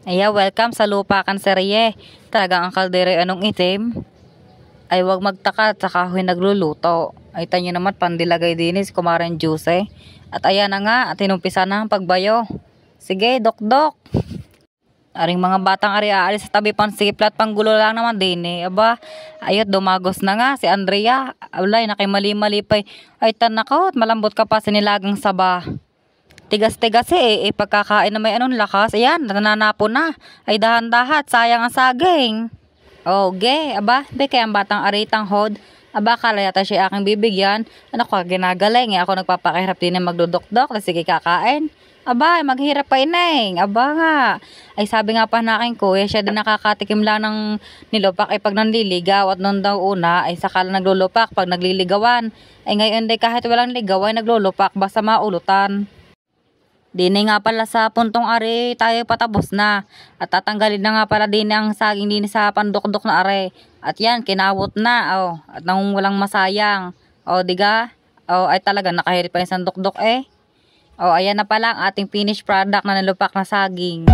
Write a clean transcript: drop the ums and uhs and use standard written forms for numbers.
Welcome sa Lupa Kanserye. Talagang ang kaldero ay anong itim. Ay wag magtaka at saka huy nagluluto. Ay tanyo naman pandilagay dinis kumaren juice. At ayan na nga at inumpisa na ang pagbayo. Sige, dok-dok. Aring mga batang ari aalis sa tabi pansikiplat panggulo lang naman din eh. Aba, ayot dumagos na nga si Andrea. Alay, nakimali-mali pa. Ay tanakaw at malambot ka pa sinilagang saba. Tigas-tigas pagkakain na may anong lakas. Ayan, nananapo na. Ay dahan-dahat, sayang ang saging. Okay, aba, di kaya ang batang aritang hod. Aba, kala yata siya aking bibigyan. Ano ka, ginagaling. Ako nagpapakahirap din na magdudok-dok. Sige, kakain. Aba, maghirap pa ineng. Aba nga. Ay sabi nga pa na aking kuya, siya din nakakatikim lang ng nilupak ay pag nanliligaw. At noon daw una, ay sakala naglulupak pag nagliligawan. Ay ngayon di kahit walang ligaw ay naglulupak basta maulutan. Dini nga pala sa puntong are tayo patapos na. At tatanggalin na nga pala din ang saging din sa pandukdok na are. At yan, kinawot na. Oh, at nang walang masayang. Oh, diga? Oh, ay talaga nakahirip pa yung sandukdok eh. Oh, ayan na pala ang ating finished product na nalupak na saging.